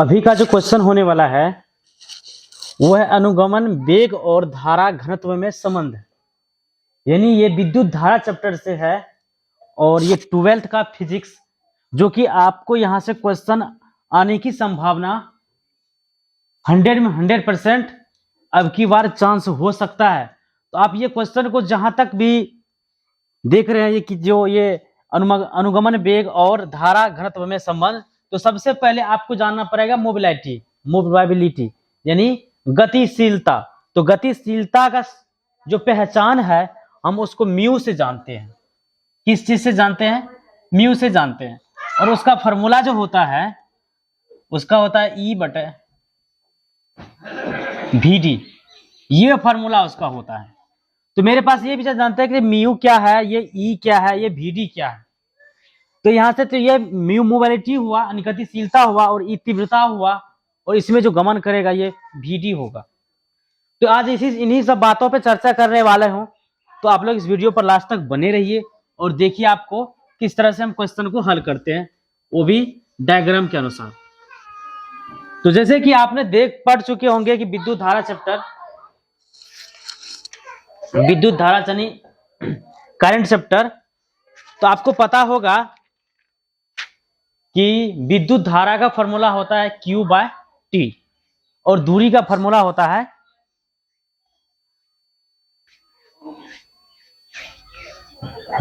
अभी का जो क्वेश्चन होने वाला है वो है अनुगमन वेग और धारा घनत्व में संबंध। यानी ये विद्युत धारा चैप्टर से है और ये 12th का फिजिक्स, जो कि आपको यहाँ से क्वेश्चन आने की संभावना 100 में 100% अब की बार चांस हो सकता है। तो आप ये क्वेश्चन को जहां तक भी देख रहे हैं कि जो ये अनुगमन वेग और धारा घनत्व में संबंध, तो सबसे पहले आपको जानना पड़ेगा मोबिलिटी यानी गतिशीलता। तो गतिशीलता का जो पहचान है हम उसको म्यू से जानते हैं। किस चीज से जानते हैं? म्यू से जानते हैं। और उसका फॉर्मूला जो होता है उसका होता है E/VD, ये फॉर्मूला उसका होता है। तो मेरे पास ये भी जानते हैं कि म्यू क्या है, ये E क्या है, ये VD क्या है। तो यहां से तो ये म्यू मोबिलिटी हुआ, गतिशीलता हुआ, और E तीव्रता हुआ, और इसमें जो गमन करेगा ये VD होगा। तो आज इन्हीं सब बातों पे चर्चा करने वाले हूं। तो आप लोग इस वीडियो पर लास्ट तक बने रहिए और देखिए आपको किस तरह से हम क्वेश्चन को हल करते हैं, वो भी डायग्राम के अनुसार। तो जैसे कि आपने पढ़ चुके होंगे कि विद्युत धारा चैप्टर, विद्युत धारा यानी करंट चैप्टर, तो आपको पता होगा कि विद्युत धारा का फॉर्मूला होता है Q/T और दूरी का फॉर्मूला होता है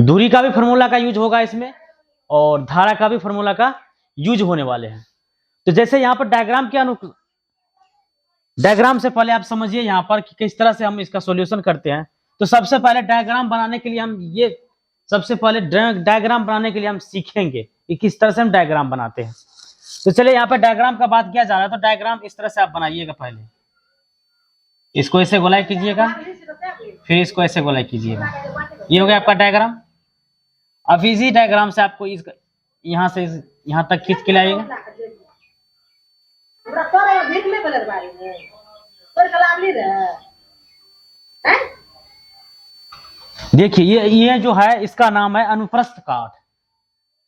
दूरी का भी फॉर्मूला का यूज होगा इसमें, और धारा का भी फॉर्मूला का यूज होने वाले हैं। तो जैसे यहाँ पर डायग्राम से पहले आप समझिए यहाँ पर कि किस तरह से हम इसका सॉल्यूशन करते हैं। तो सबसे पहले डायग्राम बनाने के लिए हम सीखेंगे कि किस तरह से हम डायग्राम बनाते हैं। तो चलिए यहाँ पर डायग्राम का बात किया जा रहा है। तो डायग्राम इस तरह से आप बनाइएगा। पहले इसको ऐसे गोलाई कीजिएगा, फिर इसको ऐसे गोलाई कीजिएगा। ये हो गया आपका डायग्राम। अब इसी डायग्राम से आपको यहाँ से यहाँ तक खींच के लाइएगा। देखिए ये जो है इसका नाम है अनुप्रस्थ काट।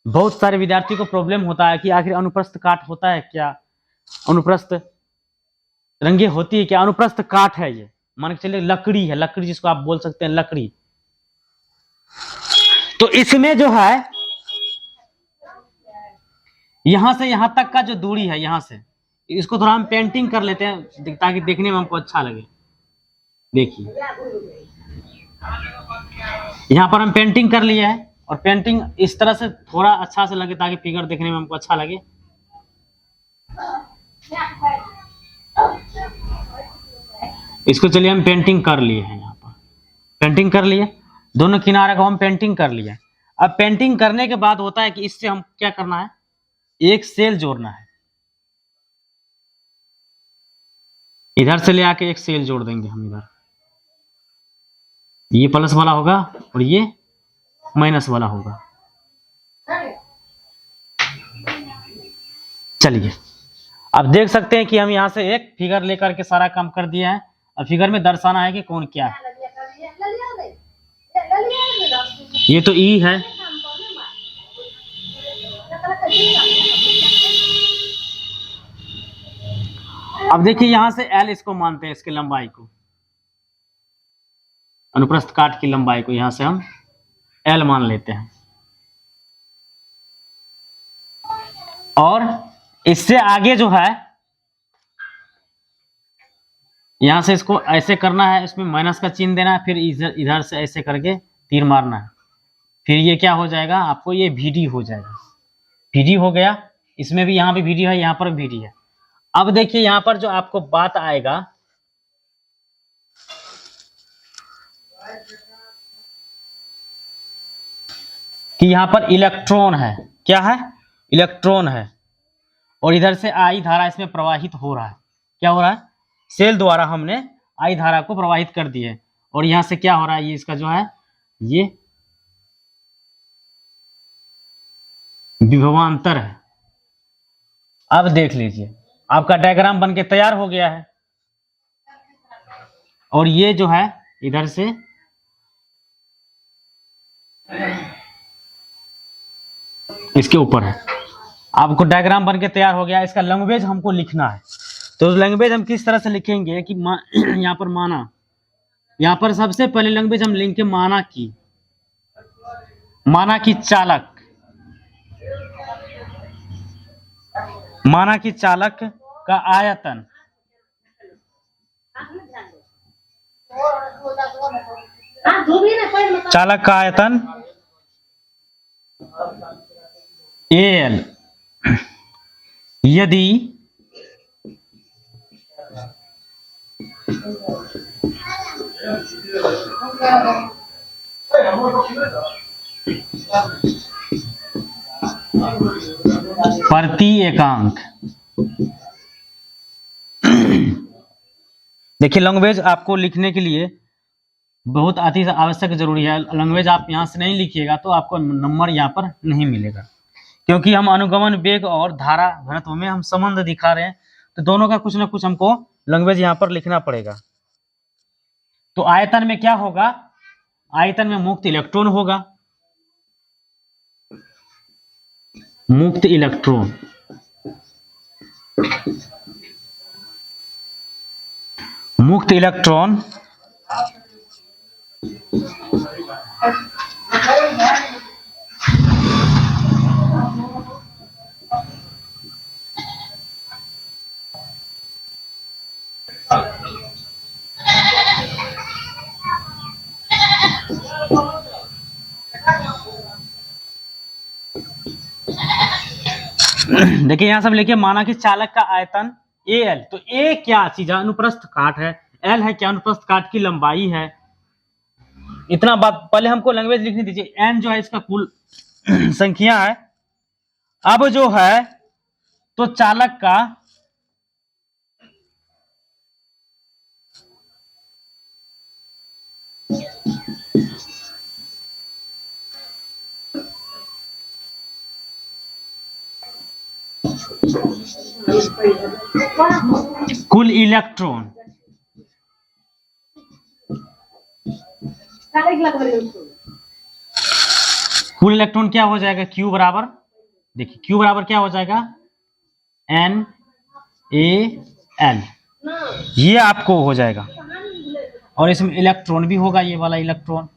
बहुत सारे विद्यार्थी को प्रॉब्लम होता है कि आखिर अनुप्रस्थ काट होता है क्या, अनुप्रस्थ रंगे होती है क्या, अनुप्रस्थ काट है ये। मान के चलिए लकड़ी है, लकड़ी जिसको आप बोल सकते हैं लकड़ी। तो इसमें जो है यहां से यहां तक का जो दूरी है, यहां से इसको थोड़ा हम पेंटिंग कर लेते हैं ताकि देखने में हमको अच्छा लगे। देखिए यहां पर हम पेंटिंग कर लिए है, और पेंटिंग इस तरह से थोड़ा अच्छा से लगे ताकि फिगर देखने में हमको अच्छा लगे। इसको चलिए हम पेंटिंग कर लिए हैं। यहाँ पर पेंटिंग कर लिए, दोनों किनारे को हम पेंटिंग कर लिए। अब पेंटिंग करने के बाद होता है कि इससे हम क्या करना है, एक सेल जोड़ना है। इधर से ले आके एक सेल जोड़ देंगे हम इधर। ये प्लस वाला होगा और ये माइनस वाला होगा। चलिए आप देख सकते हैं कि हम यहां से एक फिगर लेकर के सारा काम कर दिए हैं। अब फिगर में दर्शाना है कि कौन क्या है। ये तो ई है, अब देखिए यहां से एल इसको मानते हैं, इसकी लंबाई को, अनुप्रस्थ काट की लंबाई को यहां से हम एल मान लेते हैं। और इससे आगे जो है यहां से इसको ऐसे करना है, इसमें माइनस का चिन्ह देना है, फिर इधर से ऐसे करके तीर मारना है। फिर ये क्या हो जाएगा आपको, ये VD हो जाएगा। VD हो गया। इसमें भी यहाँ पे VD है, यहाँ पर VD है। अब देखिए यहाँ पर जो आपको बात आएगा कि यहाँ पर इलेक्ट्रॉन है। क्या है? इलेक्ट्रॉन है। और इधर से आई धारा इसमें प्रवाहित हो रहा है। क्या हो रहा है? सेल द्वारा हमने आई धारा को प्रवाहित कर दी है। और यहां से क्या हो रहा है, ये इसका जो है ये विभवांतर है। अब देख लीजिए आपका डायग्राम बनके तैयार हो गया है। और ये जो है इधर से इसके ऊपर है। आपको डायग्राम बन के तैयार हो गया। इसका लैंग्वेज हमको लिखना है। तो लैंग्वेज हम किस तरह से लिखेंगे कि यहाँ पर माना, यहाँ पर सबसे पहले लैंग्वेज हम लिखेंगे माना की, माना की चालक, माना की चालक का आयतन, चालक का आयतन AL यदि प्रति एकांक, देखिए लैंग्वेज आपको लिखने के लिए बहुत अति आवश्यक जरूरी है। लैंग्वेज आप यहाँ से नहीं लिखिएगा तो आपको नंबर यहाँ पर नहीं मिलेगा, क्योंकि हम अनुगमन वेग और धारा घनत्व में हम संबंध दिखा रहे हैं, तो दोनों का कुछ ना कुछ हमको लैंग्वेज यहाँ पर लिखना पड़ेगा। तो आयतन में क्या होगा, आयतन में मुक्त इलेक्ट्रॉन होगा, मुक्त इलेक्ट्रॉन, मुक्त इलेक्ट्रॉन देखिए यहां सब लिखिए माना कि चालक का आयतन AL, तो A क्या चीज है, अनुप्रस्थ काट है, L है क्या, अनुप्रस्थ काट की लंबाई है। इतना बात पहले हमको लैंग्वेज लिखनी दीजिए। N जो है इसका कुल संख्या है। अब जो है तो चालक का कुल इलेक्ट्रॉन, कुल इलेक्ट्रॉन क्या हो जाएगा, Q बराबर, देखिए Q बराबर क्या हो जाएगा, NaL, ये आपको हो जाएगा। और इसमें इलेक्ट्रॉन भी होगा, ये वाला इलेक्ट्रॉन।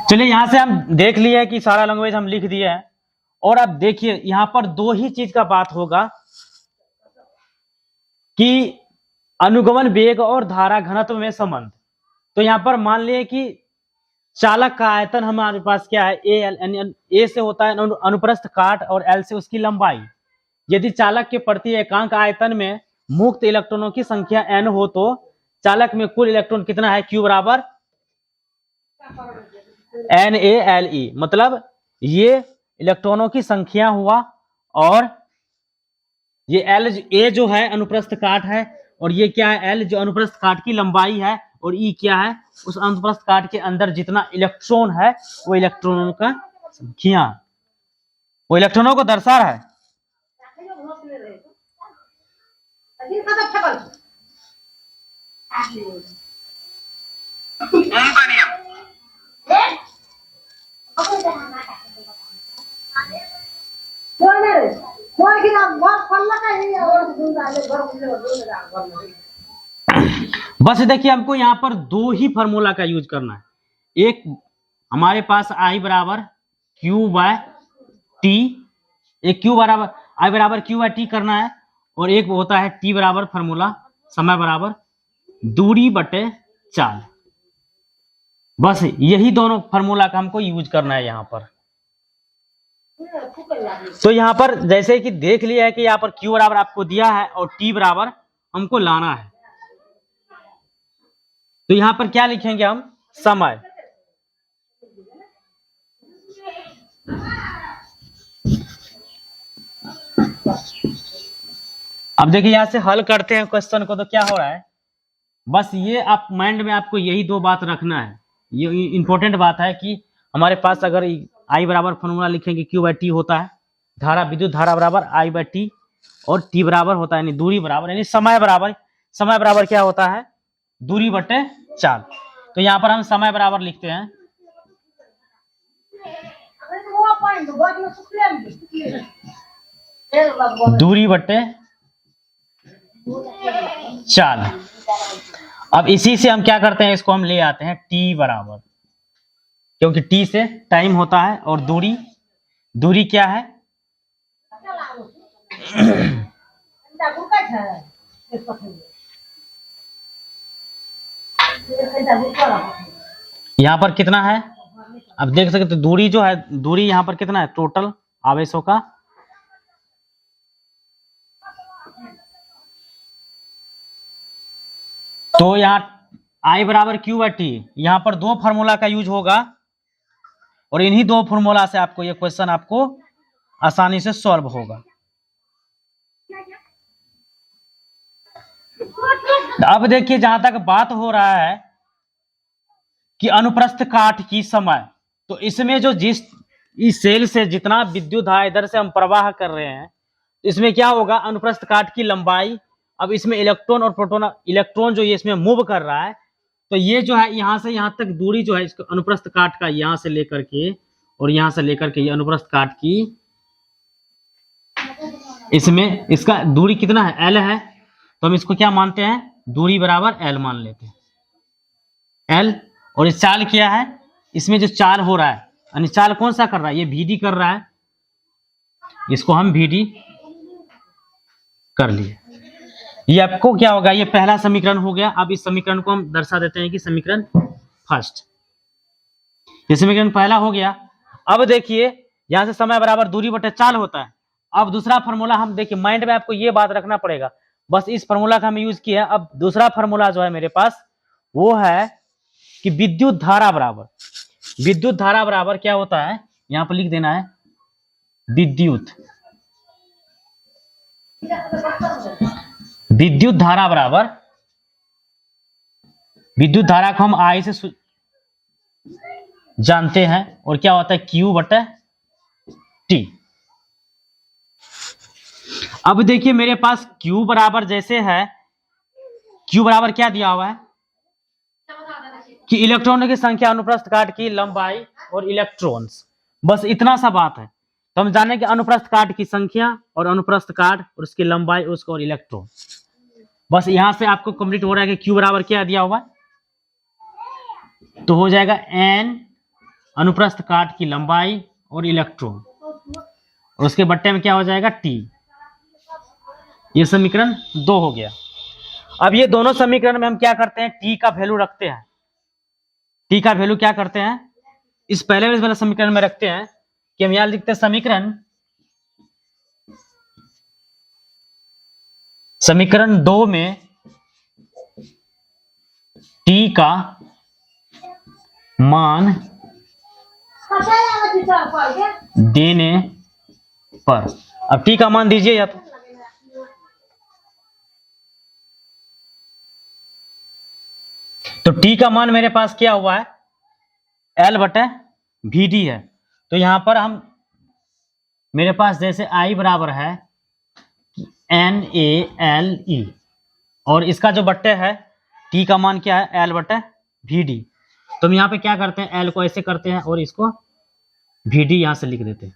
चलिए यहां से हम देख लिए कि सारा लैंग्वेज हम लिख दिए हैं। और अब देखिए यहां पर दो ही चीज का बात होगा कि अनुगमन वेग और धारा घनत्व में संबंध। तो यहां पर मान लिए कि चालक का आयतन हमारे पास क्या है, AL, A से होता है अनुप्रस्थ काट और L से उसकी लंबाई। यदि चालक के प्रति एकांक आयतन में मुक्त इलेक्ट्रॉनों की संख्या n हो तो चालक में कुल इलेक्ट्रॉन कितना है, Q बराबर NaLe, मतलब ये इलेक्ट्रॉनों की संख्या हुआ, और ये A जो है अनुप्रस्थ काट है, और ये क्या है L जो अनुप्रस्थ काट की लंबाई है, और E क्या है उस अनुप्रस्थ काट के अंदर जितना इलेक्ट्रॉन है वो इलेक्ट्रॉनों का संख्या, वो इलेक्ट्रॉनों को दर्शा रहा है। बस देखिए हमको यहाँ पर दो ही फार्मूला का यूज करना है। एक हमारे पास I बराबर Q/T, एक I बराबर Q/T करना है, और एक होता है T बराबर फार्मूला समय बराबर दूरी बटे चाल। बस यही दोनों फार्मूला का हमको यूज करना है यहाँ पर। तो यहाँ पर जैसे कि देख लिया है कि यहाँ पर Q बराबर आपको दिया है और T बराबर हमको लाना है, तो यहाँ पर क्या लिखेंगे हम, समय। अब देखिए यहां से हल करते हैं क्वेश्चन को, तो क्या हो रहा है, बस ये आप माइंड में आपको यही दो बात रखना है। ये इंपॉर्टेंट बात है कि हमारे पास अगर I बराबर फॉर्मूला लिखेंगे Q/T होता है, धारा विद्युत धारा बराबर I/T, और T बराबर होता है यानी दूरी बराबर, यानी समय बराबर, समय बराबर क्या होता है, दूरी बटे चाल। तो यहाँ पर हम समय बराबर लिखते हैं दूरी बटे चाल। अब इसी से हम क्या करते हैं, इसको हम ले आते हैं टी बराबर, क्योंकि टी से टाइम होता है और दूरी, दूरी क्या है यहाँ पर कितना है, अब देख सकते दूरी जो है, दूरी यहाँ पर कितना है टोटल आवेशों का, तो यहाँ I बराबर क्यू बाई टी, यहाँ पर दो फार्मूला का यूज होगा और इन्हीं दो फार्मूला से आपको ये क्वेश्चन आपको आसानी से सॉल्व होगा। अब देखिए जहां तक बात हो रहा है कि अनुप्रस्थ काट की समय, तो इसमें जो जिस इस सेल से जितना विद्युत धारा इधर से हम प्रवाह कर रहे हैं, इसमें क्या होगा अनुप्रस्थ काट की लंबाई, अब इसमें इलेक्ट्रॉन और प्रोटॉन, इलेक्ट्रॉन जो ये इसमें मूव कर रहा है, तो ये जो है यहां से यहां तक दूरी जो है इसको अनुप्रस्थ काट का यहां से लेकर के और यहां से लेकर के ये अनुप्रस्थ काट की, इसमें इसका दूरी कितना है एल है, तो हम इसको क्या मानते हैं दूरी बराबर एल मान लेते हैं एल। और इस चाल क्या है, इसमें जो चाल हो रहा है यानी चाल कौन सा कर रहा है, ये VD कर रहा है, इसको हम VD कर लिए। ये आपको क्या होगा, ये पहला समीकरण हो गया। अब इस समीकरण को हम दर्शा देते हैं कि समीकरण फर्स्ट, ये समीकरण पहला हो गया। अब देखिए यहां से समय बराबर दूरी बटे चाल होता है। अब दूसरा फार्मूला हम देखिए, माइंड में आपको ये बात रखना पड़ेगा, बस इस फार्मूला का हम यूज किया। अब दूसरा फार्मूला जो है मेरे पास वो है कि विद्युत धारा बराबर, विद्युत धारा बराबर क्या होता है, यहां पर लिख देना है विद्युत, विद्युत धारा बराबर, विद्युत धारा को हम I से जानते हैं और क्या होता है Q बटे T। अब देखिए मेरे पास Q बराबर जैसे है, Q बराबर क्या दिया हुआ है कि इलेक्ट्रॉनों की संख्या अनुप्रस्थ काट की लंबाई और इलेक्ट्रॉन्स, बस इतना सा बात है। तो हम जाने कि अनुप्रस्थ काट की संख्या और अनुप्रस्थ काट और उसकी लंबाई उसको और इलेक्ट्रॉन, बस यहां से आपको कंप्लीट हो रहा है कि Q बराबर क्या दिया हुआ है, तो हो जाएगा N अनुप्रस्थ काट की लंबाई और इलेक्ट्रॉन और उसके बट्टे में क्या हो जाएगा T। ये समीकरण 2 हो गया। अब ये दोनों समीकरण में हम क्या करते हैं, T का वैल्यू रखते हैं। T का वैल्यू क्या करते हैं, इस पहले वाले समीकरण में रखते हैं कि हम यहां लिखते हैं समीकरण 2 में T का मान देने पर, अब T का मान दीजिए या तो T का मान मेरे पास क्या हुआ है L बटे VD है। तो यहां पर हम मेरे पास जैसे I बराबर है NaLe और इसका जो बट्टे है T का मान क्या है L बटे VD। तो हम यहाँ पे क्या करते हैं, L को ऐसे करते हैं और इसको VD यहां से लिख देते हैं।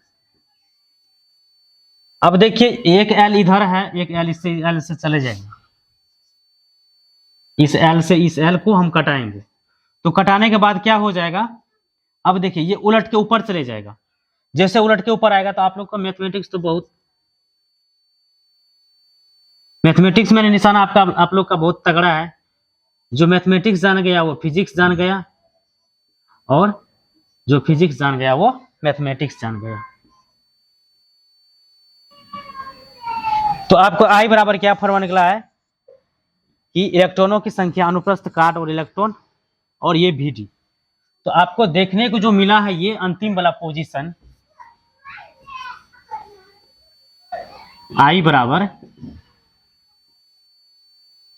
अब देखिए एक L इधर है, एक L इससे L से चले जाएंगे, इस L से इस L को हम कटाएंगे, तो कटाने के बाद क्या हो जाएगा, अब देखिए ये उलट के ऊपर चले जाएगा। जैसे उलट के ऊपर आएगा तो आप लोग का मैथमेटिक्स तो बहुत, मैथमेटिक्स में निशान आपका आप लोग का बहुत तगड़ा है। जो मैथमेटिक्स जान गया वो फिजिक्स जान गया और जो फिजिक्स जान गया वो मैथमेटिक्स जान गया। तो आपको I बराबर क्या फॉर्मूला निकला है कि इलेक्ट्रॉनों की संख्या अनुप्रस्थ काट और इलेक्ट्रॉन और ये VD। तो आपको देखने को जो मिला है ये अंतिम वाला पोजीशन I बराबर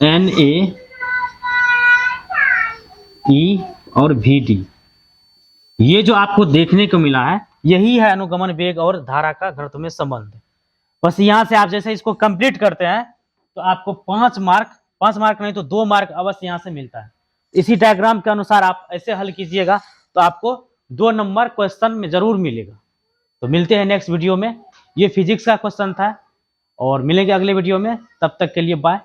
NaE और VD, ये जो आपको देखने को मिला है यही है अनुगमन वेग और धारा का घनत्व में संबंध। बस यहां से आप जैसे इसको कंप्लीट करते हैं तो आपको 5 मार्क नहीं तो 2 मार्क अवश्य यहां से मिलता है। इसी डायग्राम के अनुसार आप ऐसे हल कीजिएगा तो आपको 2 नंबर क्वेश्चन में जरूर मिलेगा। तो मिलते हैं नेक्स्ट वीडियो में। ये फिजिक्स का क्वेश्चन था और मिलेंगे अगले वीडियो में। तब तक के लिए बाय।